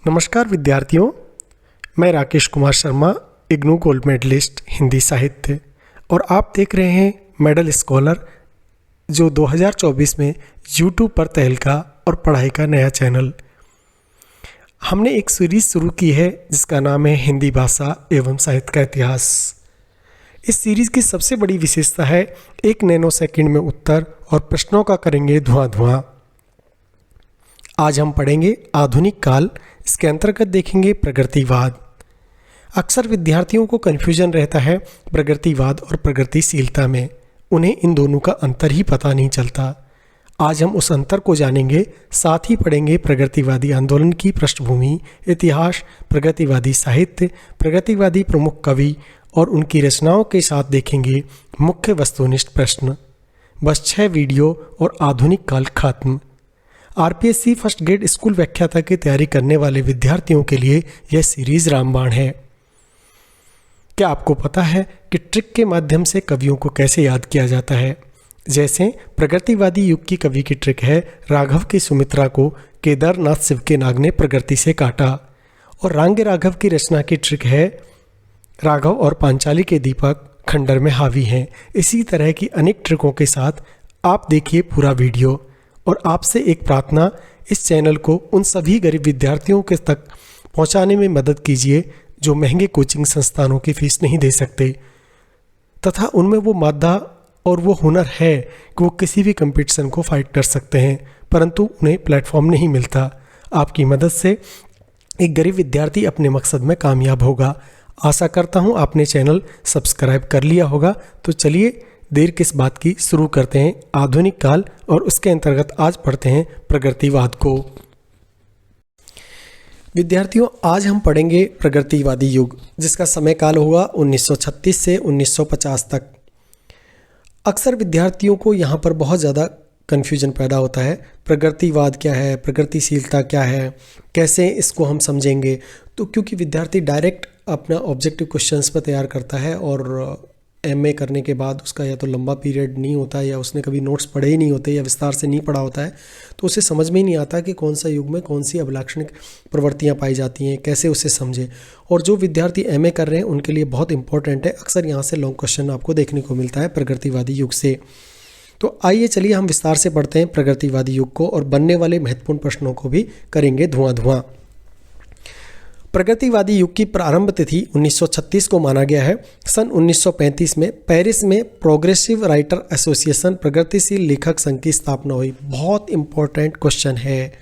नमस्कार विद्यार्थियों, मैं राकेश कुमार शर्मा, इग्नू गोल्ड मेडलिस्ट हिंदी साहित्य, और आप देख रहे हैं मेडल स्कॉलर, जो 2024 में यूट्यूब पर तहलका और पढ़ाई का नया चैनल। हमने एक सीरीज़ शुरू की है जिसका नाम है हिंदी भाषा एवं साहित्य का इतिहास। इस सीरीज़ की सबसे बड़ी विशेषता है 1 नैनो सेकंड में उत्तर और प्रश्नों का करेंगे धुआं। आज हम पढ़ेंगे आधुनिक काल। इसके अंतर्गत देखेंगे प्रगतिवाद। अक्सर विद्यार्थियों को कन्फ्यूजन रहता है प्रगतिवाद और प्रगतिशीलता में। उन्हें इन दोनों का अंतर ही पता नहीं चलता। आज हम उस अंतर को जानेंगे, साथ ही पढ़ेंगे प्रगतिवादी आंदोलन की पृष्ठभूमि, इतिहास, प्रगतिवादी साहित्य, प्रगतिवादी प्रमुख कवि और उनकी रचनाओं के साथ देखेंगे मुख्य वस्तुनिष्ठ प्रश्न। बस 6 वीडियो और आधुनिक काल खत्म। आरपीएससी फर्स्ट ग्रेड स्कूल व्याख्याता की तैयारी करने वाले विद्यार्थियों के लिए यह सीरीज रामबाण है। क्या आपको पता है कि ट्रिक के माध्यम से कवियों को कैसे याद किया जाता है? जैसे प्रगतिवादी युग की कवि की ट्रिक है राघव की सुमित्रा को केदारनाथ शिव के नाग ने प्रगति से काटा, और रांगे राघव की रचना की ट्रिक है राघव और पांचाली के दीपक खंडर में हावी हैं। इसी तरह की अनेक ट्रिकों के साथ आप देखिए पूरा वीडियो। और आपसे एक प्रार्थना, इस चैनल को उन सभी गरीब विद्यार्थियों के तक पहुंचाने में मदद कीजिए जो महंगे कोचिंग संस्थानों की फीस नहीं दे सकते, तथा उनमें वो मादा और वो हुनर है कि वो किसी भी कंपटीशन को फाइट कर सकते हैं, परंतु उन्हें प्लेटफॉर्म नहीं मिलता। आपकी मदद से एक गरीब विद्यार्थी अपने मकसद में कामयाब होगा। आशा करता हूँ आपने चैनल सब्सक्राइब कर लिया होगा। तो चलिए देर किस बात की, शुरू करते हैं आधुनिक काल और उसके अंतर्गत आज पढ़ते हैं प्रगतिवाद को। विद्यार्थियों, आज हम पढ़ेंगे प्रगतिवादी युग, जिसका समय काल हुआ 1936 से 1950 तक। अक्सर विद्यार्थियों को यहाँ पर बहुत ज़्यादा कन्फ्यूजन पैदा होता है। प्रगतिवाद क्या है, प्रगतिशीलता क्या है, कैसे इसको हम समझेंगे? तो क्योंकि विद्यार्थी डायरेक्ट अपना ऑब्जेक्टिव क्वेश्चंस पर तैयार करता है और एमए करने के बाद उसका या तो लंबा पीरियड नहीं होता है या उसने कभी नोट्स पढ़े ही नहीं होते या विस्तार से नहीं पढ़ा होता है, तो उसे समझ में ही नहीं आता कि कौन सा युग में कौन सी अभिलाक्षणिक प्रवृत्तियां पाई जाती हैं, कैसे उसे समझे। और जो विद्यार्थी एमए कर रहे हैं उनके लिए बहुत इंपॉर्टेंट है। अक्सर यहाँ से लॉन्ग क्वेश्चन आपको देखने को मिलता है प्रगतिवादी युग से। तो आइए चलिए हम विस्तार से पढ़ते हैं प्रगतिवादी युग को और बनने वाले महत्वपूर्ण प्रश्नों को भी करेंगे धुआं। प्रगतिवादी युग की प्रारंभ तिथि 1936 को माना गया है। सन 1935 में पेरिस में प्रोग्रेसिव राइटर एसोसिएशन प्रगतिशील लेखक संघ की स्थापना हुई। बहुत इंपॉर्टेंट क्वेश्चन है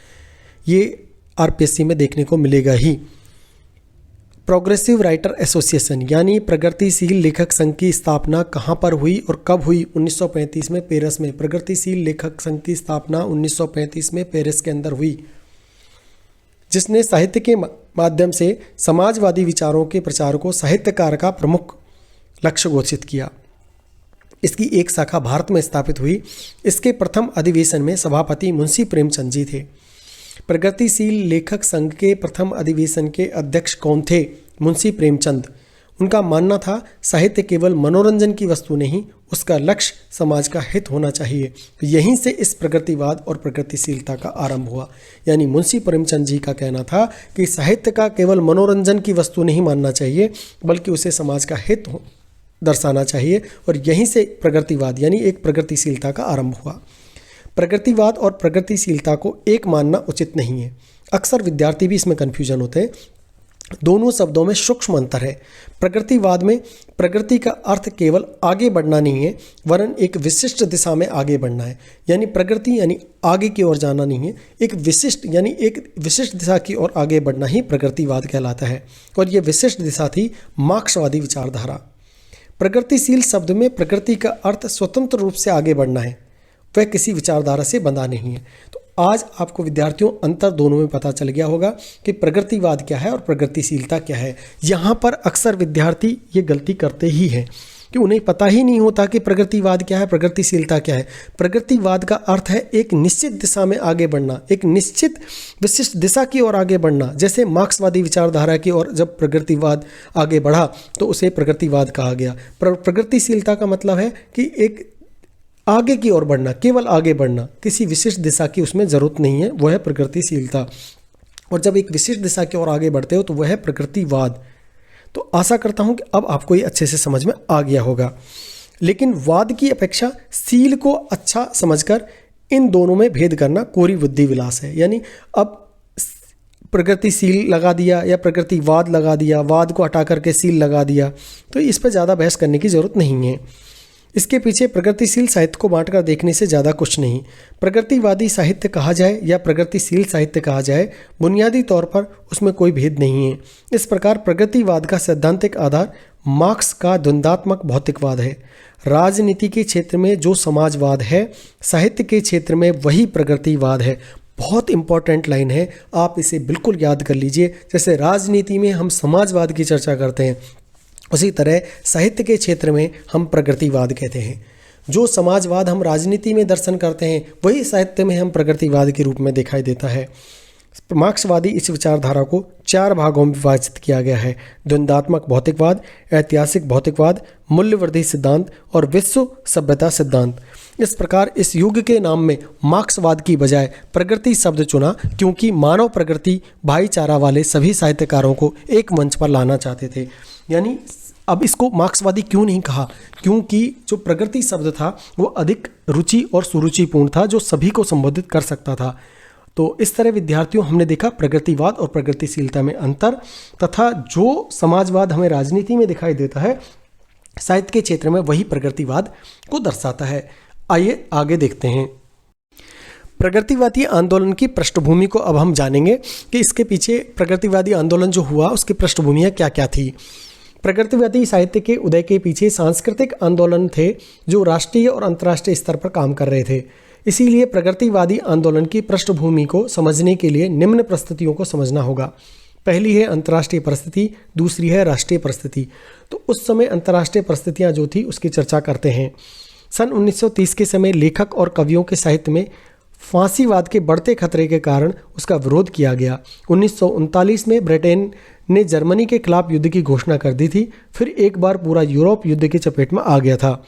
ये, आरपीएससी में देखने को मिलेगा ही। प्रोग्रेसिव राइटर एसोसिएशन यानी प्रगतिशील लेखक संघ की स्थापना कहाँ पर हुई और कब हुई? 1935 में पेरिस में। प्रगतिशील लेखक संघ की स्थापना 1935 में पेरिस के अंदर हुई, जिसने साहित्य के माध्यम से समाजवादी विचारों के प्रचार को साहित्यकार का प्रमुख लक्ष्य घोषित किया। इसकी एक शाखा भारत में स्थापित हुई। इसके प्रथम अधिवेशन में सभापति मुंशी प्रेमचंद जी थे। प्रगतिशील लेखक संघ के प्रथम अधिवेशन के अध्यक्ष कौन थे? मुंशी प्रेमचंद। उनका मानना था साहित्य केवल मनोरंजन की वस्तु नहीं, उसका लक्ष्य समाज का हित होना चाहिए। तो यहीं से इस प्रगतिवाद और प्रगतिशीलता का आरंभ हुआ। यानी मुंशी प्रेमचंद जी का कहना था कि साहित्य का केवल मनोरंजन की वस्तु नहीं मानना चाहिए, बल्कि उसे समाज का हित दर्शाना चाहिए। और यहीं से प्रगतिवाद यानी एक प्रगतिशीलता का आरंभ हुआ। प्रगतिवाद और प्रगतिशीलता को एक मानना उचित नहीं है। अक्सर विद्यार्थी भी इसमें कन्फ्यूजन होते हैं। दोनों शब्दों में सूक्ष्म अंतर है। प्रगतिवाद में प्रगति का अर्थ केवल आगे बढ़ना नहीं है, वरन एक विशिष्ट दिशा में आगे बढ़ना है। यानी प्रगति यानी आगे की ओर जाना नहीं है, एक विशिष्ट दिशा की ओर आगे बढ़ना ही प्रगतिवाद कहलाता है। और ये विशिष्ट दिशा थी मार्क्सवादी विचारधारा। प्रगतिशील शब्द में प्रगति का अर्थ स्वतंत्र रूप से आगे बढ़ना है, वह किसी विचारधारा से बंधा नहीं है। तो आज आपको विद्यार्थियों अंतर दोनों में पता चल गया होगा कि प्रगतिवाद क्या है और प्रगतिशीलता क्या है। यहाँ पर अक्सर विद्यार्थी ये गलती करते ही हैं कि उन्हें पता ही नहीं होता कि प्रगतिवाद क्या है, प्रगतिशीलता क्या है। प्रगतिवाद का अर्थ है एक निश्चित दिशा में आगे बढ़ना, एक निश्चित विशिष्ट दिशा की ओर आगे बढ़ना। जैसे मार्क्सवादी विचारधारा की ओर जब प्रगतिवाद आगे बढ़ा तो उसे प्रगतिवाद कहा गया। प्रगतिशीलता का मतलब है कि एक आगे की ओर बढ़ना, केवल आगे बढ़ना, किसी विशिष्ट दिशा की उसमें जरूरत नहीं है, वह है प्रगतिशीलता। और जब एक विशिष्ट दिशा की ओर आगे बढ़ते हो तो वह है प्रकृतिवाद। तो आशा करता हूं कि अब आपको ये अच्छे से समझ में आ गया होगा। लेकिन वाद की अपेक्षा सील को अच्छा समझकर इन दोनों में भेद करना कोरी बुद्धि विलास है। यानी अब प्रगतिशील लगा दिया या प्रकृतिवाद लगा दिया, वाद को हटा करके सील लगा दिया, तो इस पर ज़्यादा बहस करने की ज़रूरत नहीं है। इसके पीछे प्रगतिशील साहित्य को बांटकर देखने से ज़्यादा कुछ नहीं। प्रगतिवादी साहित्य कहा जाए या प्रगतिशील साहित्य कहा जाए, बुनियादी तौर पर उसमें कोई भेद नहीं है। इस प्रकार प्रगतिवाद का सैद्धांतिक आधार मार्क्स का द्वंद्वात्मक भौतिकवाद है। राजनीति के क्षेत्र में जो समाजवाद है, साहित्य के क्षेत्र में वही प्रगतिवाद है। बहुत इंपॉर्टेंट लाइन है, आप इसे बिल्कुल याद कर लीजिए। जैसे राजनीति में हम समाजवाद की चर्चा करते हैं, उसी तरह साहित्य के क्षेत्र में हम प्रगतिवाद कहते हैं। जो समाजवाद हम राजनीति में दर्शन करते हैं वही साहित्य में हम प्रगतिवाद के रूप में दिखाई देता है। मार्क्सवादी इस विचारधारा को 4 भागों में विभाजित किया गया है: द्वंद्वात्मक भौतिकवाद, ऐतिहासिक भौतिकवाद, मूल्यवर्धी सिद्धांत और विश्व सभ्यता सिद्धांत। इस प्रकार इस युग के नाम में मार्क्सवाद की बजाय प्रगति शब्द चुना, क्योंकि मानव प्रगति भाईचारा वाले सभी साहित्यकारों को एक मंच पर लाना चाहते थे। यानी अब इसको मार्क्सवादी क्यों नहीं कहा, क्योंकि जो प्रगति शब्द था वो अधिक रुचि और सुरुचिपूर्ण था, जो सभी को संबोधित कर सकता था। तो इस तरह विद्यार्थियों हमने देखा प्रगतिवाद और प्रगतिशीलता में अंतर, तथा जो समाजवाद हमें राजनीति में दिखाई देता है साहित्य के क्षेत्र में वही प्रगतिवाद को दर्शाता है। आइए आगे देखते हैं। प्रगतिवादी आंदोलन की पृष्ठभूमि को अब हम जानेंगे कि इसके पीछे प्रगतिवादी आंदोलन जो हुआ उसकी पृष्ठभूमियाँ क्या क्या थी। प्रगतिवादी साहित्य के उदय के पीछे सांस्कृतिक आंदोलन थे जो राष्ट्रीय और अंतर्राष्ट्रीय स्तर पर काम कर रहे थे। इसीलिए प्रगतिवादी आंदोलन की पृष्ठभूमि को समझने के लिए निम्न परिस्थितियों को समझना होगा। पहली है अंतर्राष्ट्रीय परिस्थिति, दूसरी है राष्ट्रीय परिस्थिति। तो उस समय अंतर्राष्ट्रीय परिस्थितियाँ जो थी उसकी चर्चा करते हैं। सन 1930 के समय लेखक और कवियों के साहित्य में फांसीवाद के बढ़ते खतरे के कारण उसका विरोध किया गया। 1939 में ब्रिटेन ने जर्मनी के खिलाफ युद्ध की घोषणा कर दी थी। फिर एक बार पूरा यूरोप युद्ध की चपेट में आ गया था।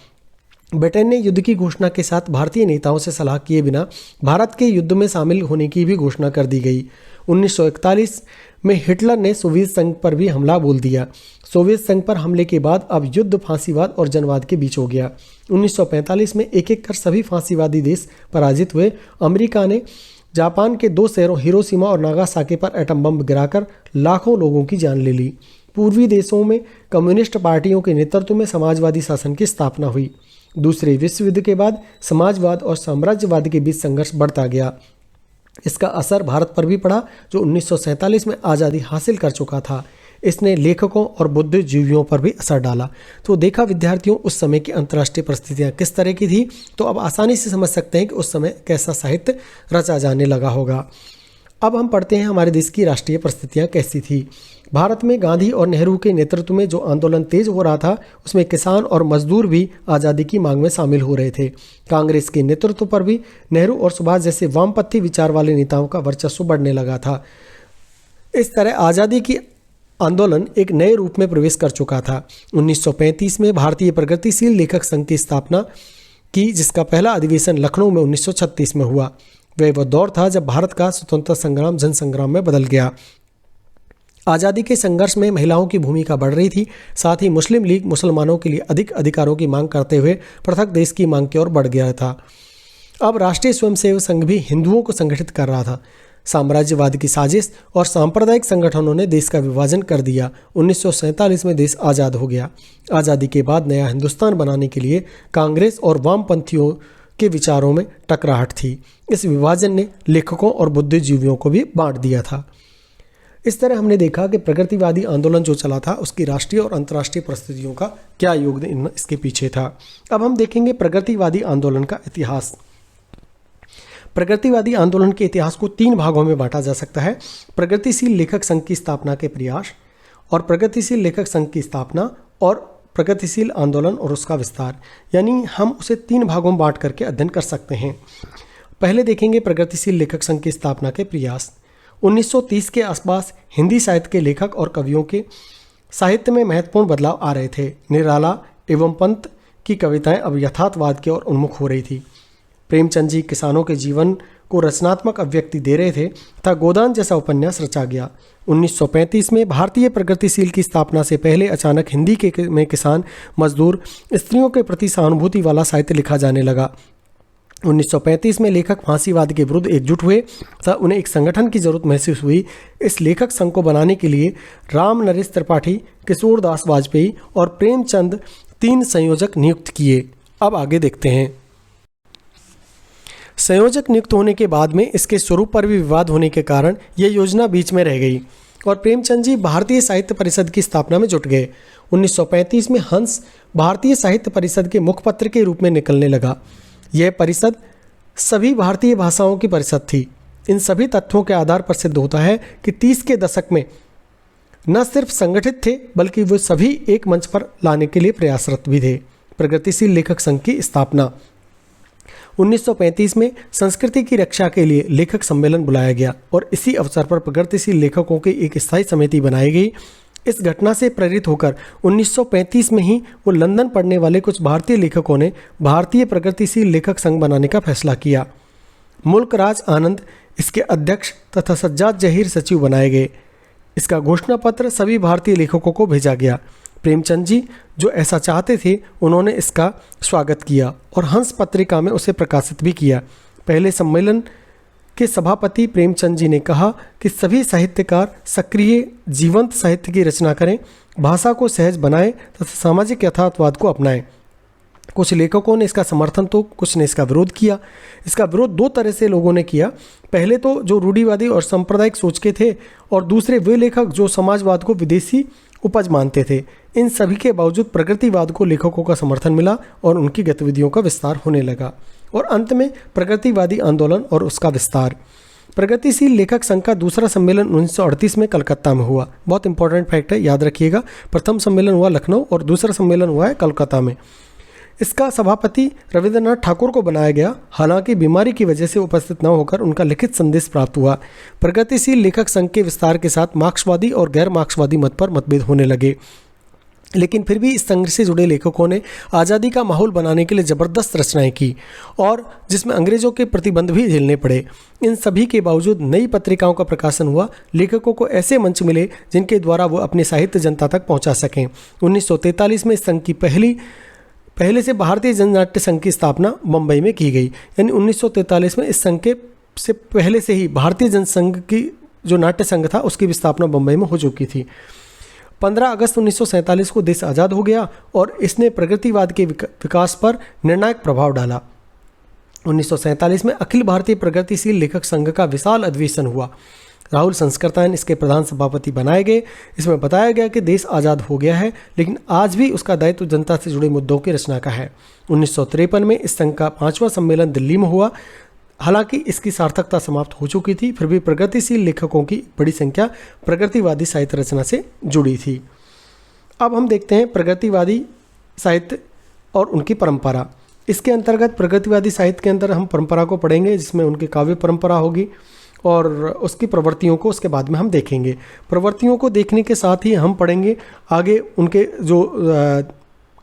ब्रिटेन ने युद्ध की घोषणा के साथ भारतीय नेताओं से सलाह किए बिना भारत के युद्ध में शामिल होने की भी घोषणा कर दी गई। 1941 में हिटलर ने सोवियत संघ पर भी हमला बोल दिया। सोवियत संघ पर हमले के बाद अब युद्ध फांसीवाद और जनवाद के बीच हो गया। 1945 में एक एक कर सभी फांसीवादी देश पराजित हुए। अमेरिका ने जापान के 2 शहरों हिरोशिमा और नागासाकी पर एटम बम गिराकर लाखों लोगों की जान ले ली। पूर्वी देशों में कम्युनिस्ट पार्टियों के नेतृत्व में समाजवादी शासन की स्थापना हुई। दूसरे विश्व युद्ध के बाद समाजवाद और साम्राज्यवाद के बीच संघर्ष बढ़ता गया। इसका असर भारत पर भी पड़ा, जो 1947 में आज़ादी हासिल कर चुका था। इसने लेखकों और बुद्धिजीवियों पर भी असर डाला। तो देखा विद्यार्थियों, उस समय की अंतर्राष्ट्रीय परिस्थितियाँ किस तरह की थी। तो अब आसानी से समझ सकते हैं कि उस समय कैसा साहित्य रचा जाने लगा होगा। अब हम पढ़ते हैं हमारे देश की राष्ट्रीय परिस्थितियाँ कैसी थी। भारत में गांधी और नेहरू के नेतृत्व में जो आंदोलन तेज हो रहा था उसमें किसान और मजदूर भी आज़ादी की मांग में शामिल हो रहे थे। कांग्रेस के नेतृत्व पर भी नेहरू और सुभाष जैसे वामपंथी विचार वाले नेताओं का वर्चस्व बढ़ने लगा था। इस तरह आज़ादी की आंदोलन एक नए रूप में प्रवेश कर चुका था। 1935 में भारतीय प्रगतिशील लेखक संघ की स्थापना की, जिसका पहला अधिवेशन लखनऊ में 1936 में हुआ। वह दौर था जब भारत का स्वतंत्रता संग्राम जन संग्राम में बदल गया। आज़ादी के संघर्ष में महिलाओं की भूमिका बढ़ रही थी। साथ ही मुस्लिम लीग मुसलमानों के लिए अधिक अधिकारों की मांग करते हुए पृथक देश की मांग की ओर बढ़ गया था। अब राष्ट्रीय स्वयंसेवक संघ भी हिंदुओं को संगठित कर रहा था। साम्राज्यवाद की साजिश और सांप्रदायिक संगठनों ने देश का विभाजन कर दिया। 1947 में देश आज़ाद हो गया। आज़ादी के बाद नया हिंदुस्तान बनाने के लिए कांग्रेस और वामपंथियों के विचारों में टकराहट थी। इस विभाजन ने लेखकों और बुद्धिजीवियों को भी बांट दिया था। इस तरह हमने देखा कि प्रगतिवादी आंदोलन जो चला था उसकी राष्ट्रीय और अंतर्राष्ट्रीय परिस्थितियों का क्या योगदान इसके पीछे था। अब हम देखेंगे प्रगतिवादी आंदोलन का इतिहास। प्रगतिवादी आंदोलन के इतिहास को 3 भागों में बांटा जा सकता है: प्रगतिशील लेखक संघ की स्थापना के प्रयास, और प्रगतिशील लेखक संघ की स्थापना, और प्रगतिशील आंदोलन और उसका विस्तार। यानी हम उसे 3 भागों में बांट करके अध्ययन कर सकते हैं। पहले देखेंगे प्रगतिशील लेखक संघ की स्थापना के प्रयास। 1930 के आसपास हिंदी साहित्य के लेखक और कवियों के साहित्य में महत्वपूर्ण बदलाव आ रहे थे। निराला एवं पंत की कविताएं अब यथार्थवाद की ओर उन्मुख हो रही थी। प्रेमचंद जी किसानों के जीवन को रचनात्मक अभिव्यक्ति दे रहे थे तथा गोदान जैसा उपन्यास रचा गया। 1935 में भारतीय प्रगतिशील की स्थापना से पहले अचानक हिंदी में किसान, मजदूर, स्त्रियों के प्रति सहानुभूति वाला साहित्य लिखा जाने लगा। 1935 में लेखक फांसीवाद के विरुद्ध एकजुट हुए तथा उन्हें एक संगठन की जरूरत महसूस हुई। इस लेखक संघ को बनाने के लिए राम नरेश त्रिपाठी, किशोर दास वाजपेयी और प्रेमचंद 3 संयोजक नियुक्त किए। अब आगे देखते हैं। संयोजक नियुक्त होने के बाद में इसके स्वरूप पर भी विवाद होने के कारण यह योजना बीच में रह गई और प्रेमचंद जी भारतीय साहित्य परिषद की स्थापना में जुट गए। 1935 में हंस भारतीय साहित्य परिषद के मुखपत्र के रूप में निकलने लगा। यह परिषद सभी भारतीय भाषाओं की परिषद थी। इन सभी तथ्यों के आधार पर सिद्ध होता है कि 30 के दशक में न सिर्फ संगठित थे बल्कि वे सभी एक मंच पर लाने के लिए प्रयासरत भी थे। प्रगतिशील लेखक संघ की स्थापना 1935 में संस्कृति की रक्षा के लिए लेखक सम्मेलन बुलाया गया और इसी अवसर पर प्रगतिशील लेखकों की एक स्थायी समिति बनाई गई। इस घटना से प्रेरित होकर 1935 में ही वो लंदन पढ़ने वाले कुछ भारतीय लेखकों ने भारतीय प्रगतिशील लेखक संघ बनाने का फैसला किया। मुल्क राज आनंद इसके अध्यक्ष तथा सज्जाद जहीर सचिव बनाए गए। इसका घोषणा पत्र सभी भारतीय लेखकों को भेजा गया। प्रेमचंद जी जो ऐसा चाहते थे उन्होंने इसका स्वागत किया और हंस पत्रिका में उसे प्रकाशित भी किया। पहले सम्मेलन के सभापति प्रेमचंद जी ने कहा कि सभी साहित्यकार सक्रिय जीवंत साहित्य की रचना करें, भाषा को सहज बनाएं तथा सामाजिक यथार्थवाद को अपनाएं। कुछ लेखकों ने इसका समर्थन तो कुछ ने इसका विरोध किया। इसका विरोध 2 तरह से लोगों ने किया। पहले तो जो रूढ़िवादी और सांप्रदायिक सोच के थे और दूसरे वे लेखक जो समाजवाद को विदेशी उपज मानते थे। इन सभी के बावजूद प्रगतिवाद को लेखकों का समर्थन मिला और उनकी गतिविधियों का विस्तार होने लगा और अंत में प्रगतिवादी आंदोलन और उसका विस्तार। प्रगतिशील लेखक संघ का दूसरा सम्मेलन 1938 में कलकत्ता में हुआ। बहुत इंपॉर्टेंट फैक्ट है, याद रखिएगा। प्रथम सम्मेलन हुआ लखनऊ और दूसरा सम्मेलन हुआ है कलकत्ता में। इसका सभापति रविंद्रनाथ ठाकुर को बनाया गया। हालांकि बीमारी की वजह से उपस्थित न होकर उनका लिखित संदेश प्राप्त हुआ। प्रगतिशील लेखक संघ के विस्तार के साथ मार्क्सवादी और गैर मार्क्सवादी मत पर मतभेद होने लगे, लेकिन फिर भी इस संघ से जुड़े लेखकों ने आज़ादी का माहौल बनाने के लिए ज़बरदस्त रचनाएं की और जिसमें अंग्रेज़ों के प्रतिबंध भी झेलने पड़े। इन सभी के बावजूद नई पत्रिकाओं का प्रकाशन हुआ। लेखकों को ऐसे मंच मिले जिनके द्वारा वो अपने साहित्य जनता तक पहुंचा सकें। 1943 में इस संघ की पहले से भारतीय जननाट्य संघ की स्थापना मुंबई में की गई। यानी 1943 में इस संघ के से पहले से ही भारतीय जनसंघ की जो नाट्य संघ था उसकी भी स्थापना मुंबई में हो चुकी थी। 15 अगस्त 1947 को देश आज़ाद हो गया और इसने प्रगतिवाद के विकास पर निर्णायक प्रभाव डाला। 1947 में अखिल भारतीय प्रगतिशील लेखक संघ का विशाल अधिवेशन हुआ। राहुल संस्कृतायन इसके प्रधान सभापति बनाए गए। इसमें बताया गया कि देश आज़ाद हो गया है लेकिन आज भी उसका दायित्व जनता से जुड़े मुद्दों की रचना का है। 1953 में इस संघ का 5वां सम्मेलन दिल्ली में हुआ। हालांकि इसकी सार्थकता समाप्त हो चुकी थी, फिर भी प्रगतिशील लेखकों की बड़ी संख्या प्रगतिवादी साहित्य रचना से जुड़ी थी। अब हम देखते हैं प्रगतिवादी साहित्य और उनकी परंपरा। इसके अंतर्गत प्रगतिवादी साहित्य के अंदर हम परंपरा को पढ़ेंगे जिसमें उनकी काव्य परंपरा होगी और उसकी प्रवृत्तियों को उसके बाद में हम देखेंगे। प्रवृत्तियों को देखने के साथ ही हम पढ़ेंगे आगे उनके जो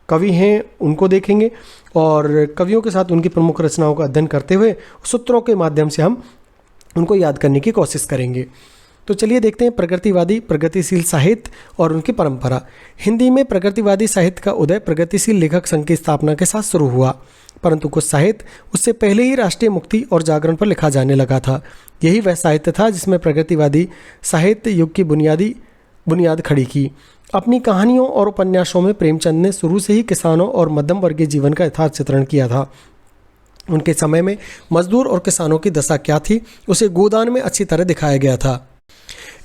कवि हैं उनको देखेंगे और कवियों के साथ उनकी प्रमुख रचनाओं का अध्ययन करते हुए सूत्रों के माध्यम से हम उनको याद करने की कोशिश करेंगे। तो चलिए देखते हैं प्रगतिवादी प्रगतिशील साहित्य और उनकी परंपरा। हिंदी में प्रगतिवादी साहित्य का उदय प्रगतिशील लेखक संघ की स्थापना के साथ शुरू हुआ, परंतु कुछ साहित्य उससे पहले ही राष्ट्रीय मुक्ति और जागरण पर लिखा जाने लगा था। यही वह साहित्य था जिसमें प्रगतिवादी साहित्य युग की बुनियाद खड़ी की। अपनी कहानियों और उपन्यासों में प्रेमचंद ने शुरू से ही किसानों और मध्यम वर्गीय जीवन का यथार्थ चित्रण किया था। उनके समय में मजदूर और किसानों की दशा क्या थी उसे गोदान में अच्छी तरह दिखाया गया था।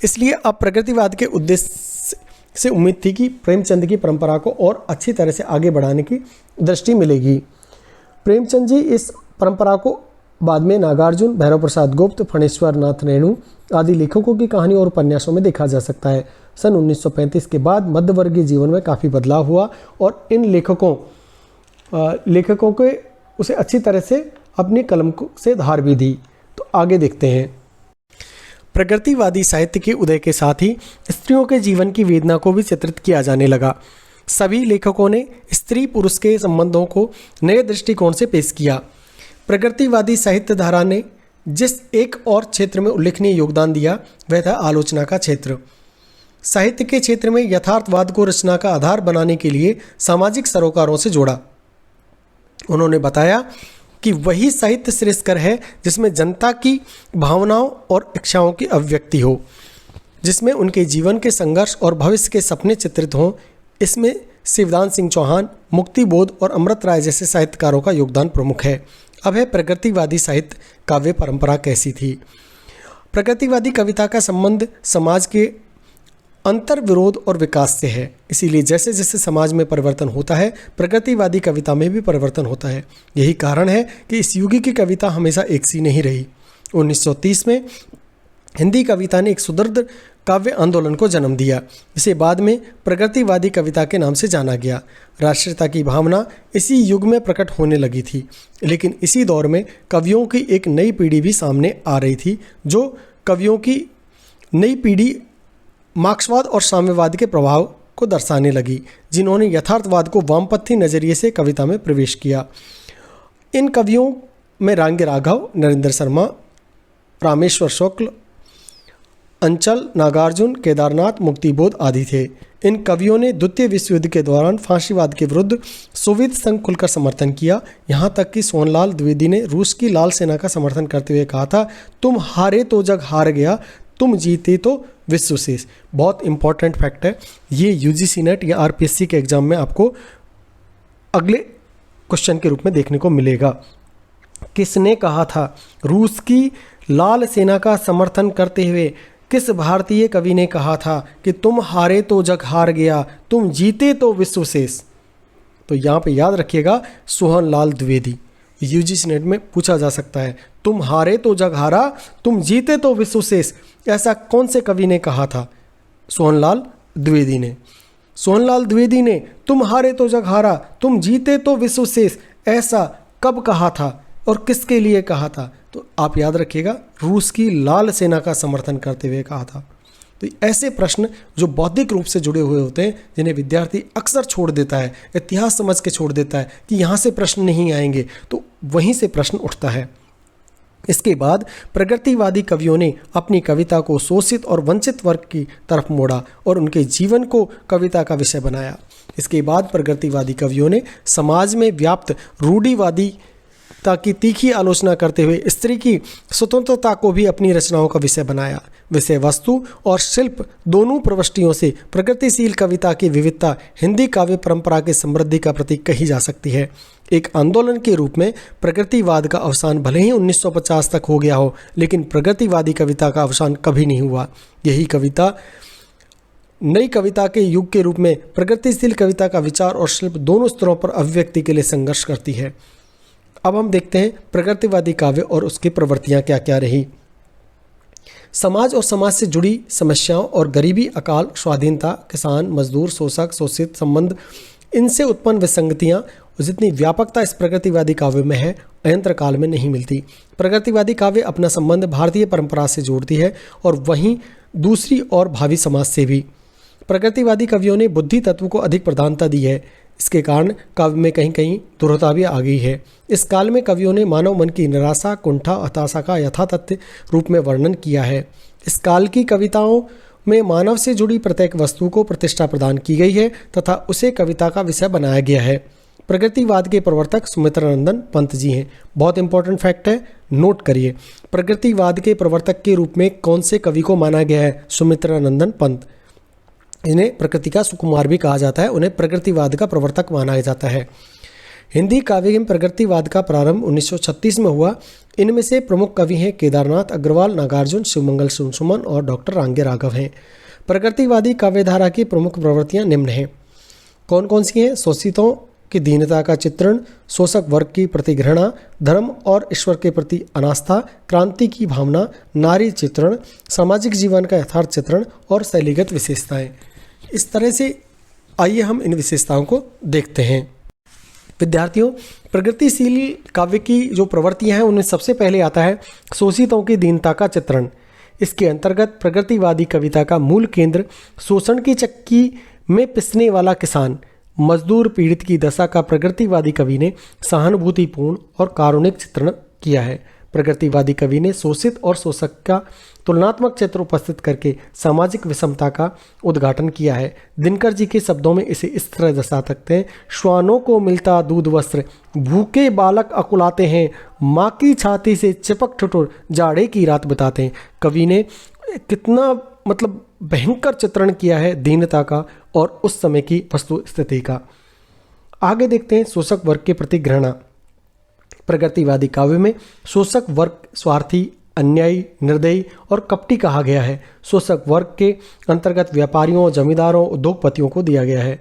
इसलिए अब प्रगतिवाद के उद्देश्य से उम्मीद थी कि प्रेमचंद की परंपरा को और अच्छी तरह से आगे बढ़ाने की दृष्टि मिलेगी। प्रेमचंद जी इस परंपरा को बाद में नागार्जुन, भैरव प्रसाद गुप्त, फणेश्वर नाथ रेणु आदि लेखकों की कहानी और उपन्यासों में देखा जा सकता है। सन 1935 के बाद मध्यवर्गीय जीवन में काफ़ी बदलाव हुआ और इन लेखकों के उसे अच्छी तरह से अपनी कलम से धार भी दी। तो आगे देखते हैं। प्रगतिवादी साहित्य के उदय के साथ ही स्त्रियों के जीवन की वेदना को भी चित्रित किया जाने लगा। सभी लेखकों ने स्त्री पुरुष के संबंधों को नए दृष्टिकोण से पेश किया। प्रगतिवादी साहित्य धारा ने जिस एक और क्षेत्र में उल्लेखनीय योगदान दिया वह था आलोचना का क्षेत्र। साहित्य के क्षेत्र में यथार्थवाद को रचना का आधार बनाने के लिए सामाजिक सरोकारों से जोड़ा। उन्होंने बताया कि वही साहित्य श्रेष्ठकर है जिसमें जनता की भावनाओं और इच्छाओं की अभिव्यक्ति हो, जिसमें उनके जीवन के संघर्ष और भविष्य के सपने चित्रित हों। इसमें शिवदान सिंह चौहान, मुक्ति बोध और अमृत राय जैसे साहित्यकारों का योगदान प्रमुख है। अब है प्रगतिवादी साहित्य काव्य परंपरा कैसी थी। प्रगतिवादी कविता का संबंध समाज के अंतर विरोध और विकास से है, इसीलिए जैसे जैसे समाज में परिवर्तन होता है प्रगतिवादी कविता में भी परिवर्तन होता है। यही कारण है कि इस युग की कविता हमेशा एक सी नहीं रही। 1930 में हिंदी कविता ने एक सुदृढ़ काव्य आंदोलन को जन्म दिया, इसे बाद में प्रगतिवादी कविता के नाम से जाना गया। राष्ट्रीयता की भावना इसी युग में प्रकट होने लगी थी, लेकिन इसी दौर में कवियों की एक नई पीढ़ी भी सामने आ रही थी। जो कवियों की नई पीढ़ी मार्क्सवाद और साम्यवाद के प्रभाव को दर्शाने लगी, जिन्होंने यथार्थवाद को वामपंथी नज़रिए से कविता में प्रवेश किया। इन कवियों में रांगे राघव, नरेंद्र शर्मा, रामेश्वर शुक्ल, अंचल, नागार्जुन, केदारनाथ, मुक्तिबोध आदि थे। इन कवियों ने द्वितीय विश्व युद्ध के दौरान फांसीवाद के विरुद्ध सोवियत संघ खुलकर समर्थन किया। यहाँ तक कि सोहनलाल द्विवेदी ने रूस की लाल सेना का समर्थन करते हुए कहा था, तुम हारे तो जग हार गया, तुम जीते तो विश्व शेष। बहुत इंपॉर्टेंट फैक्ट है ये, यूजीसी नेट या आरपीएससी के एग्जाम में आपको अगले क्वेश्चन के रूप में देखने को मिलेगा। किसने कहा था? रूस की लाल सेना का समर्थन करते हुए किस भारतीय कवि ने कहा था कि तुम हारे तो जग हार गया, तुम जीते तो विश्व शेष? तो यहाँ पे याद रखिएगा, सोहनलाल द्विवेदी। यूजीसी नेट में पूछा जा सकता है, तुम हारे तो जग हारा, तुम जीते तो विश्व शेष, ऐसा कौन से कवि ने कहा था? सोहनलाल द्विवेदी ने। सोहनलाल द्विवेदी ने तुम हारे तो जग हारा, तुम जीते तो विश्व शेष ऐसा कब कहा था और किसके लिए कहा था? तो आप याद रखिएगा, रूस की लाल सेना का समर्थन करते हुए कहा था। तो ऐसे प्रश्न जो बौद्धिक रूप से जुड़े हुए होते हैं, जिन्हें विद्यार्थी अक्सर छोड़ देता है, इतिहास समझ के छोड़ देता है कि यहाँ से प्रश्न नहीं आएंगे, तो वहीं से प्रश्न उठता है। इसके बाद प्रगतिवादी कवियों ने अपनी कविता को शोषित और वंचित वर्ग की तरफ मोड़ा और उनके जीवन को कविता का विषय बनाया। इसके बाद प्रगतिवादी कवियों ने समाज में व्याप्त रूढ़िवादी की तीखी आलोचना करते हुए स्त्री की स्वतंत्रता को भी अपनी रचनाओं का विषय बनाया। विषय वस्तु और शिल्प दोनों प्रविष्टियों से प्रगतिशील कविता की विविधता हिंदी काव्य परंपरा की समृद्धि का प्रतीक कही जा सकती है। एक आंदोलन के रूप में प्रगतिवाद का अवसान भले ही 1950 तक हो गया हो, लेकिन प्रगतिवादी कविता का अवसान कभी नहीं हुआ। यही कविता नई कविता के युग के रूप में प्रगतिशील कविता का विचार और शिल्प दोनों स्तरों पर अभिव्यक्ति के लिए संघर्ष करती है। अब हम देखते हैं प्रगतिवादी काव्य और उसकी प्रवृत्तियां क्या क्या रही। समाज और समाज से जुड़ी समस्याओं और गरीबी, अकाल, स्वाधीनता, किसान, मजदूर, शोषक, शोषित संबंध, इनसे उत्पन्न विसंगतियां जितनी व्यापकता इस प्रगतिवादी काव्य में है, अयंत्र काल में नहीं मिलती। प्रगतिवादी काव्य अपना संबंध भारतीय परंपरा से जोड़ती है और वहीं दूसरी और भावी समाज से भी। प्रगतिवादी कवियों ने बुद्धि तत्व को अधिक प्रधानता दी है। इसके कारण काव्य में कहीं कहीं दुर्लभता भी आ गई है। इस काल में कवियों ने मानव मन की निराशा, कुंठा, हताशा का यथातथ्य रूप में वर्णन किया है। इस काल की कविताओं में मानव से जुड़ी प्रत्येक वस्तु को प्रतिष्ठा प्रदान की गई है तथा उसे कविता का विषय बनाया गया है। प्रगतिवाद के प्रवर्तक सुमित्रानंदन पंत जी हैं। बहुत इंपॉर्टेंट फैक्ट है, नोट करिए। प्रगतिवाद के प्रवर्तक के रूप में कौन से कवि को माना गया है? सुमित्रानंदन पंत। इन्हें प्रकृति का सुकुमार भी कहा जाता है, उन्हें प्रगतिवाद का प्रवर्तक माना जाता है। हिंदी काव्य में प्रगतिवाद का प्रारंभ 1936 में हुआ। इनमें से प्रमुख कवि हैं केदारनाथ अग्रवाल, नागार्जुन, शिवमंगल सुमन और डॉक्टर रांगे राघव हैं। प्रगतिवादी काव्यधारा की प्रमुख प्रवृत्तियां निम्न हैं। कौन कौन सी हैं? शोषितों की दीनता का चित्रण, शोषक वर्ग की प्रति घृणा, धर्म और ईश्वर के प्रति अनास्था, क्रांति की भावना, नारी चित्रण, सामाजिक जीवन का यथार्थ चित्रण और शैलीगत विशेषताएं। इस तरह से आइए हम इन विशेषताओं को देखते हैं। विद्यार्थियों, प्रगतिशील काव्य की जो प्रवृत्तियां हैं उनमें सबसे पहले आता है शोषितों की दीनता का चित्रण। इसके अंतर्गत प्रगतिवादी कविता का मूल केंद्र शोषण की चक्की में पिसने वाला किसान, मजदूर, पीड़ित की दशा का प्रगतिवादी कवि ने सहानुभूतिपूर्ण और कारुणिक चित्रण किया है। प्रगतिवादी कवि ने शोषित और शोषक का तुलनात्मक चित्र उपस्थित करके सामाजिक विषमता का उद्घाटन किया है। दिनकर जी के शब्दों में इसे इस तरह दर्शा सकते हैं, श्वानों को मिलता दूध वस्त्र, भूखे बालक अकुलाते हैं, माँ की छाती से चिपक ठुठुर जाड़े की रात बिताते हैं। कवि ने कितना मतलब भयंकर चित्रण किया है दीनता का और उस समय की वस्तु स्थिति का। आगे देखते हैं शोषक वर्ग के प्रति घृणा। प्रगतिवादी काव्य में शोषक वर्ग स्वार्थी, अन्यायी, निर्दयी और कपटी कहा गया है। शोषक वर्ग के अंतर्गत व्यापारियों, जमींदारों, उद्योगपतियों को दिया गया है।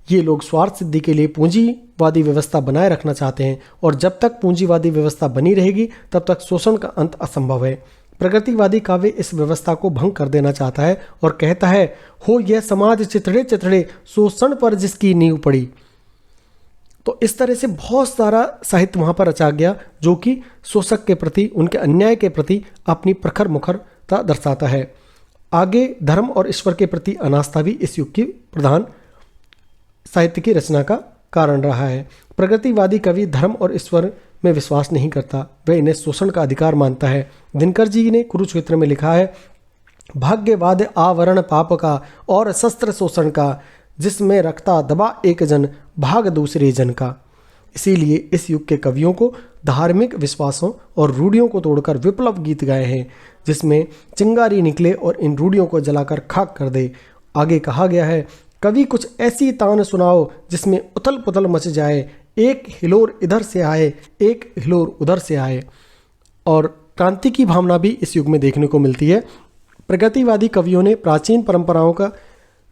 ये लोग स्वार्थ सिद्धि के लिए पूंजीवादी व्यवस्था बनाए रखना चाहते हैं और जब तक पूंजीवादी व्यवस्था बनी रहेगी तब तक शोषण का अंत असंभव है। प्रगतिवादी काव्य इस व्यवस्था को भंग कर देना चाहता है और कहता है, हो यह समाज चिथड़े चिथड़े, शोषण पर जिसकी नींव पड़ी। तो इस तरह से बहुत सारा साहित्य वहाँ पर रचा गया जो कि शोषक के प्रति, उनके अन्याय के प्रति अपनी प्रखर मुखरता दर्शाता है। आगे धर्म और ईश्वर के प्रति अनास्था भी इस युग की प्रधान साहित्य की रचना का कारण रहा है। प्रगतिवादी कवि धर्म और ईश्वर में विश्वास नहीं करता, वह इन्हें शोषण का अधिकार मानता है। दिनकर जी ने कुरुक्षेत्र में लिखा है, भाग्यवाद आवरण पाप का और शस्त्र शोषण का, जिसमें रखता दबा एक जन, भाग दूसरे जन का। इसीलिए इस युग के कवियों को धार्मिक विश्वासों और रूढ़ियों को तोड़कर विप्लव गीत गाए हैं, जिसमें चिंगारी निकले और इन रूढ़ियों को जलाकर खाक कर दे। आगे कहा गया है, कवि कुछ ऐसी तान सुनाओ जिसमें उथल पुथल मच जाए, एक हिलोर इधर से आए, एक हिलोर उधर से आए। और क्रांति की भावना भी इस युग में देखने को मिलती है। प्रगतिवादी कवियों ने प्राचीन परंपराओं का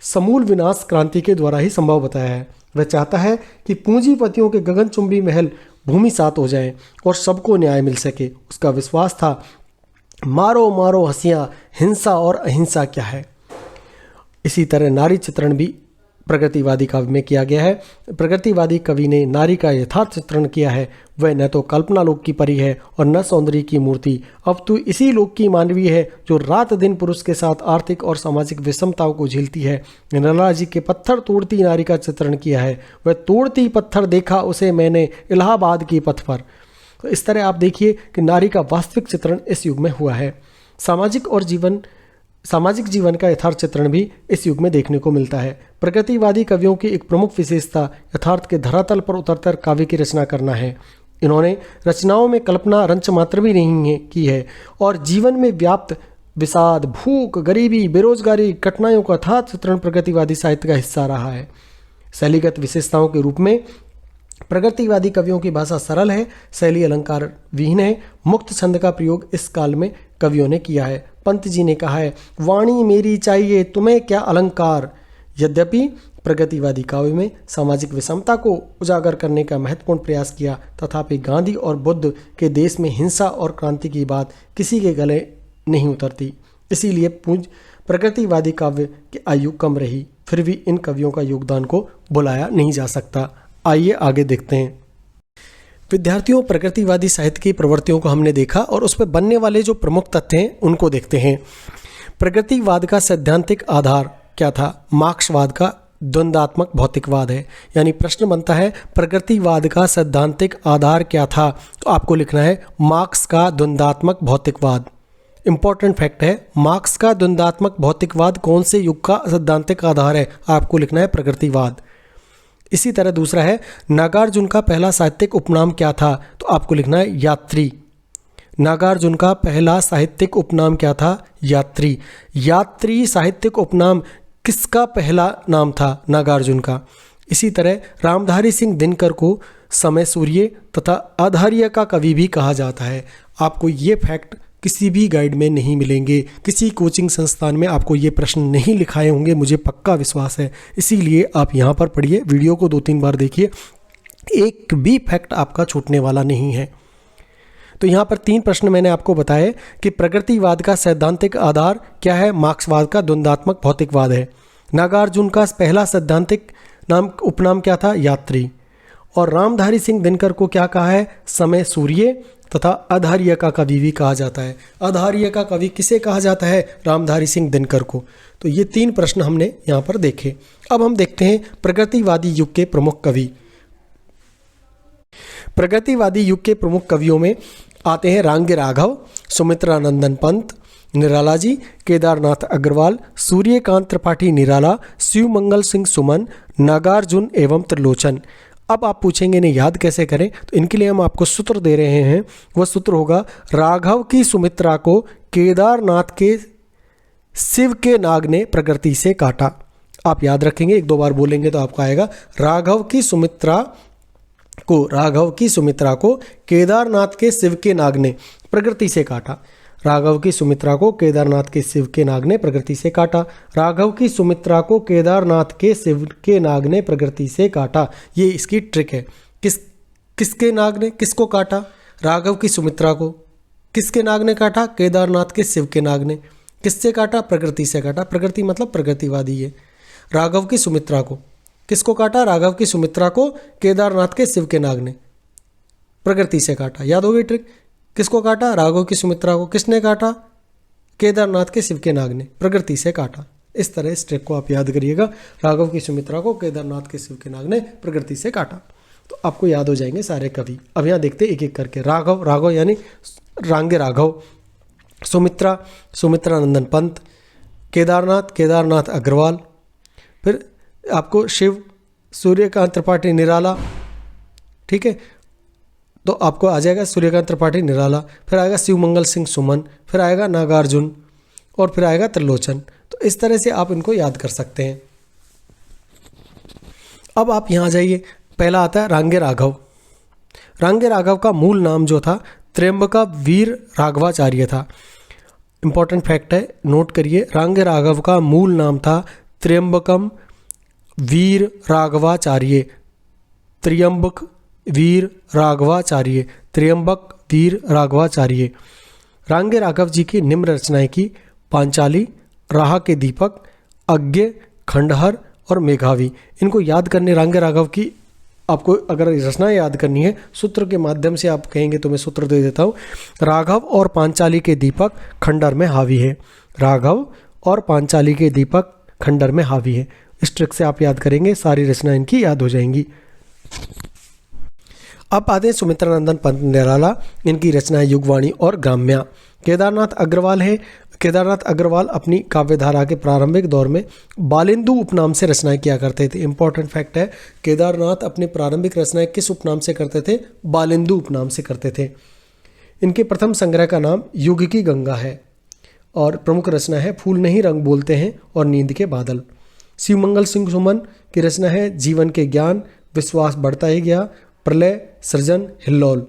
समूल विनाश क्रांति के द्वारा ही संभव बताया है। वह चाहता है कि पूंजीपतियों के गगनचुंबी महल भूमि सात हो जाएं और सबको न्याय मिल सके। उसका विश्वास था, मारो मारो हंसियां, हिंसा और अहिंसा क्या है। इसी तरह नारी चित्रण भी प्रगतिवादी काव्य में किया गया है। प्रगतिवादी कवि ने नारी का यथार्थ चित्रण किया है। वह न तो कल्पना लोक की परी है और न सौंदर्य की मूर्ति, अब तो इसी लोक की मानवी है जो रात दिन पुरुष के साथ आर्थिक और सामाजिक विषमताओं को झेलती है। नला जी के पत्थर तोड़ती नारी का चित्रण किया है। वह तोड़ती पत्थर देखा उसे मैंने इलाहाबाद की पथ पर। तो इस तरह आप देखिए कि नारी का वास्तविक चित्रण इस युग में हुआ है। सामाजिक जीवन का यथार्थ चित्रण भी इस युग में देखने को मिलता है। प्रगतिवादी कवियों की एक प्रमुख विशेषता यथार्थ के धरातल पर उतरकर काव्य की रचना करना है। इन्होंने रचनाओं में कल्पना रंच मात्र भी नहीं की है और जीवन में व्याप्त विषाद, भूख, गरीबी, बेरोजगारी, कठिनाइयों का यथार्थ चित्रण प्रगतिवादी साहित्य का हिस्सा रहा है। शैलीगत विशेषताओं के रूप में प्रगतिवादी कवियों की भाषा सरल है, शैली अलंकार विहीन है। मुक्त छंद का प्रयोग इस काल में कवियों ने किया है। पंत जी ने कहा है, वाणी मेरी चाहिए तुम्हें क्या अलंकार। यद्यपि प्रगतिवादी काव्य में सामाजिक विषमता को उजागर करने का महत्वपूर्ण प्रयास किया, तथापि गांधी और बुद्ध के देश में हिंसा और क्रांति की बात किसी के गले नहीं उतरती। इसीलिए प्रगतिवादी काव्य की आयु कम रही। फिर भी इन कवियों का योगदान को भुलाया नहीं जा सकता। आइए आगे देखते हैं। विद्यार्थियों, प्रगतिवादी साहित्य की प्रवृत्तियों को हमने देखा और उस पर बनने वाले जो प्रमुख तथ्य हैं उनको देखते हैं। प्रगतिवाद का सैद्धांतिक आधार क्या था? मार्क्सवाद का द्वंद्वात्मक भौतिकवाद है। यानी प्रश्न बनता है, प्रगतिवाद का सैद्धांतिक आधार क्या था? तो आपको लिखना है मार्क्स का द्वंद्वात्मक भौतिकवाद। इंपॉर्टेंट फैक्ट है, मार्क्स का द्वंद्वात्मक भौतिकवाद कौन से युग का सैद्धांतिक आधार है? आपको लिखना है प्रगतिवाद। इसी तरह दूसरा है, नागार्जुन का पहला साहित्यिक उपनाम क्या था? तो आपको लिखना है यात्री। नागार्जुन का पहला साहित्यिक उपनाम क्या था? यात्री। यात्री साहित्यिक उपनाम किसका पहला नाम था? नागार्जुन का। इसी तरह रामधारी सिंह दिनकर को समय सूर्य तथा आधार्य का कवि भी कहा जाता है। आपको ये फैक्ट किसी भी गाइड में नहीं मिलेंगे, किसी कोचिंग संस्थान में आपको ये प्रश्न नहीं लिखाए होंगे, मुझे पक्का विश्वास है। इसीलिए आप यहाँ पर पढ़िए, वीडियो को 2-3 बार देखिए, एक भी फैक्ट आपका छूटने वाला नहीं है। तो यहाँ पर 3 प्रश्न मैंने आपको बताए कि प्रगतिवाद का सैद्धांतिक आधार क्या है? मार्क्सवाद का द्वंद्वात्मक भौतिकवाद है। नागार्जुन का पहला सैद्धांतिक उपनाम क्या था? यात्री। और रामधारी सिंह दिनकर को क्या कहा है? समय सूर्य तथा आधार्य का कवि भी कहा जाता है। आधार्य का कवि किसे कहा जाता है? रामधारी सिंह दिनकर को। तो ये 3 प्रश्न हमने यहाँ पर देखे। अब हम देखते हैं प्रगतिवादी युग के प्रमुख कवि। प्रगतिवादी युग के प्रमुख कवियों में आते हैं रांगे राघव, सुमित्रा नंदन पंत, निराला जी, केदारनाथ अग्रवाल, सूर्यकांत त्रिपाठी निराला, शिवमंगल सिंह सुमन, नागार्जुन एवं त्रिलोचन। अब आप पूछेंगे इन्हें याद कैसे करें, तो इनके लिए हम आपको सूत्र दे रहे हैं। वह सूत्र होगा राघव की सुमित्रा को केदारनाथ के शिव के नाग ने प्रकृति से काटा। आप याद रखेंगे, एक दो बार बोलेंगे तो आपको आएगा। राघव की सुमित्रा को केदारनाथ के शिव के नाग ने प्रकृति से काटा। राघव की सुमित्रा को केदारनाथ के शिव के नाग ने प्रकृति से काटा। राघव की सुमित्रा को केदारनाथ के शिव के नाग ने प्रकृति से काटा। ये इसकी ट्रिक है। किसके नाग ने किसको काटा? राघव की सुमित्रा को किसके नाग ने काटा? केदारनाथ के शिव के नाग ने। किससे काटा? प्रकृति से काटा। प्रकृति मतलब प्रकृतिवादी है। राघव की सुमित्रा को किसको काटा? राघव की सुमित्रा को केदारनाथ के शिव के नाग ने प्रकृति से काटा। याद होगी ट्रिक। किसको काटा? राघव की सुमित्रा को। किसने काटा? केदारनाथ के शिव के नाग ने प्रकृति से काटा। इस तरह इस ट्रिक को आप याद करिएगा। राघव की सुमित्रा को केदारनाथ के शिव के नाग ने प्रकृति से काटा, तो आपको याद हो जाएंगे सारे कवि। अब यहाँ देखते एक एक करके। राघव यानी रांगे राघव, सुमित्रा नंदन पंत, केदारनाथ अग्रवाल, फिर आपको शिव सूर्यकांत त्रिपाठी निराला। ठीक है, तो आपको आ जाएगा सूर्यकांत त्रिपाठी निराला, फिर आएगा शिवमंगल सिंह सुमन, फिर आएगा नागार्जुन और फिर आएगा त्रिलोचन। तो इस तरह से आप इनको याद कर सकते हैं। अब आप यहाँ जाइए, पहला आता है रांगे राघव। रांगे राघव का मूल नाम जो था त्र्यंबका वीर राघवाचार्य था। इंपॉर्टेंट फैक्ट है, नोट करिए। रांगे राघव का मूल नाम था त्र्यंबकम वीर राघवाचार्य। त्र्यंबक वीर राघवाचार्य। रांगे राघव जी की निम्न रचनाएं की पांचाली, राह के दीपक, अज्ञ, खंडहर और मेघावी। इनको याद करने रांगे राघव की आपको अगर रचनाएं याद करनी है सूत्र के माध्यम से आप कहेंगे तो मैं सूत्र दे देता हूँ। राघव और पांचाली के दीपक खंडहर में हावी है। राघव और पांचाली के दीपक खंडहर में हावी है। इस ट्रिक से आप याद करेंगे, सारी रचनाएं इनकी याद हो जाएंगी। अब आते हैं सुमित्रा नंदन पंत निराला। इनकी रचनाएं युगवाणी और ग्राम्या। केदारनाथ अग्रवाल अपनी काव्यधारा के प्रारंभिक दौर में बालेंदु उपनाम से रचनाएं किया करते थे। इंपॉर्टेंट फैक्ट है, केदारनाथ अपनी प्रारंभिक रचनाएं किस उपनाम से करते थे? बालेंदु उपनाम से करते थे। इनके प्रथम संग्रह का नाम युग की गंगा है और प्रमुख रचना है फूल नहीं रंग बोलते हैं और नींद के बादल। शिवमंगल सिंह सुमन की रचना है जीवन के ज्ञान, विश्वास बढ़ता ही गया, प्रलय, सृजन, हिल्लोल।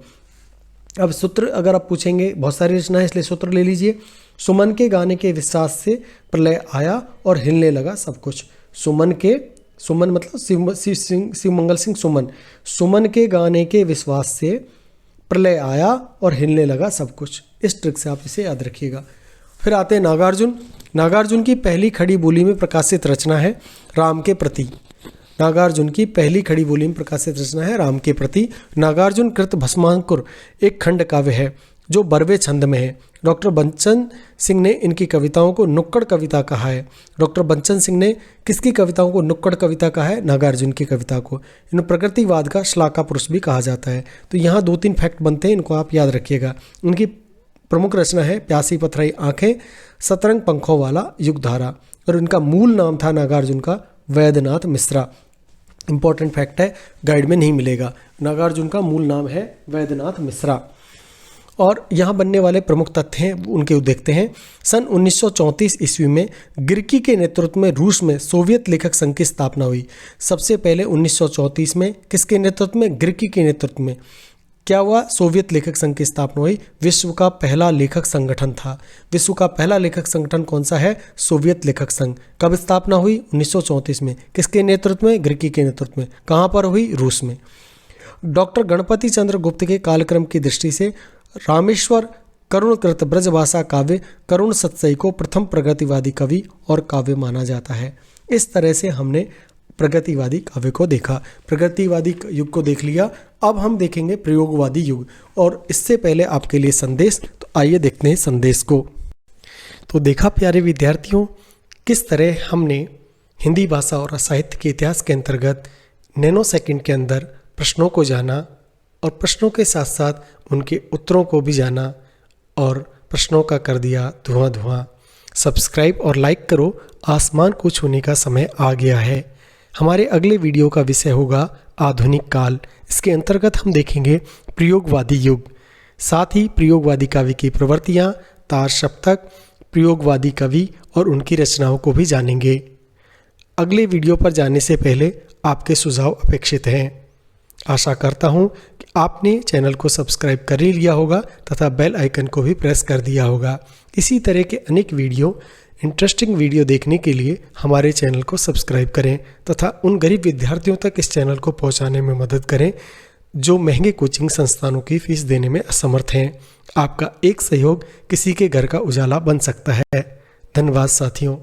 अब सूत्र अगर आप पूछेंगे, बहुत सारी रचना है इसलिए सूत्र ले लीजिए। सुमन के गाने के विश्वास से प्रलय आया और हिलने लगा सब कुछ। सुमन मतलब शिवमंगल सिंह सुमन। सुमन के गाने के विश्वास से प्रलय आया और हिलने लगा सब कुछ। इस ट्रिक से आप इसे याद रखिएगा। फिर आते हैं नागार्जुन की पहली खड़ी बोली में प्रकाशित रचना है राम के प्रति। नागार्जुन की पहली खड़ी बोली में प्रकाशित रचना है राम के प्रति। नागार्जुन कृत भस्मांकुर एक खंड काव्य है जो बरवे छंद में है। डॉक्टर बंचन सिंह ने इनकी कविताओं को नुक्कड़ कविता कहा है। डॉक्टर बंचन सिंह ने किसकी कविताओं को नुक्कड़ कविता कहा है? नागार्जुन की कविता को। इन्हें प्रकृतिवाद का श्लाघा पुरुष भी कहा जाता है। तो यहाँ 2-3 फैक्ट बनते हैं, इनको आप याद रखिएगा। इनकी प्रमुख रचना है प्यासी पथराई आंखें, सतरंग पंखों वाला युगधारा, और इनका मूल नाम था नागार्जुन का वैद्यनाथ मिश्रा। इंपॉर्टेंट फैक्ट है, गाइड में नहीं मिलेगा। नागार्जुन का मूल नाम है वैद्यनाथ मिश्रा। और यहाँ बनने वाले प्रमुख तथ्य हैं उनके देखते हैं। सन 1934 ईस्वी में गिर्की के नेतृत्व में रूस में सोवियत लेखक संघ की स्थापना हुई। सबसे पहले 1934 में किसके नेतृत्व में? गिर्की के नेतृत्व में क्या हुआ? सोवियत लेखक संघ की स्थापना हुई। विश्व का पहला लेखक संगठन था। विश्व का पहला लेखक संगठन कौन सा है? सोवियत लेखक संघ। कब स्थापना हुई? 1934 में। किसके नेतृत्व में? गिर्की के नेतृत्व में। कहाँ पर हुई? रूस में। डॉक्टर गणपति चंद्र गुप्त के कालक्रम की दृष्टि से रामेश्वर करुणकृत ब्रजभाषा काव्य करुण सत्सई को प्रथम प्रगतिवादी कवि और काव्य माना जाता है। इस तरह से हमने प्रगतिवादी काव्य को देखा, प्रगतिवादी युग को देख लिया। अब हम देखेंगे प्रयोगवादी युग, और इससे पहले आपके लिए संदेश। तो आइए देखते हैं संदेश को। तो देखा प्यारे विद्यार्थियों, किस तरह हमने हिंदी भाषा और साहित्य के इतिहास के अंतर्गत नैनो सेकंड के अंदर प्रश्नों को जाना और प्रश्नों के साथ साथ उनके उत्तरों को भी जाना और प्रश्नों का कर दिया धुआं धुआं। सब्सक्राइब और लाइक करो, आसमान को छूने का समय आ गया है। हमारे अगले वीडियो का विषय होगा आधुनिक काल। इसके अंतर्गत हम देखेंगे प्रयोगवादी युग, साथ ही प्रयोगवादी काव्य की प्रवृत्तियाँ, तार सप्तक, प्रयोगवादी कवि और उनकी रचनाओं को भी जानेंगे। अगले वीडियो पर जाने से पहले आपके सुझाव अपेक्षित हैं। आशा करता हूं कि आपने चैनल को सब्सक्राइब कर ही लिया होगा तथा बेल आइकन को भी प्रेस कर दिया होगा। इसी तरह के अनेक इंटरेस्टिंग वीडियो देखने के लिए हमारे चैनल को सब्सक्राइब करें तथा उन गरीब विद्यार्थियों तक इस चैनल को पहुंचाने में मदद करें जो महंगे कोचिंग संस्थानों की फीस देने में असमर्थ हैं। आपका एक सहयोग किसी के घर का उजाला बन सकता है। धन्यवाद साथियों।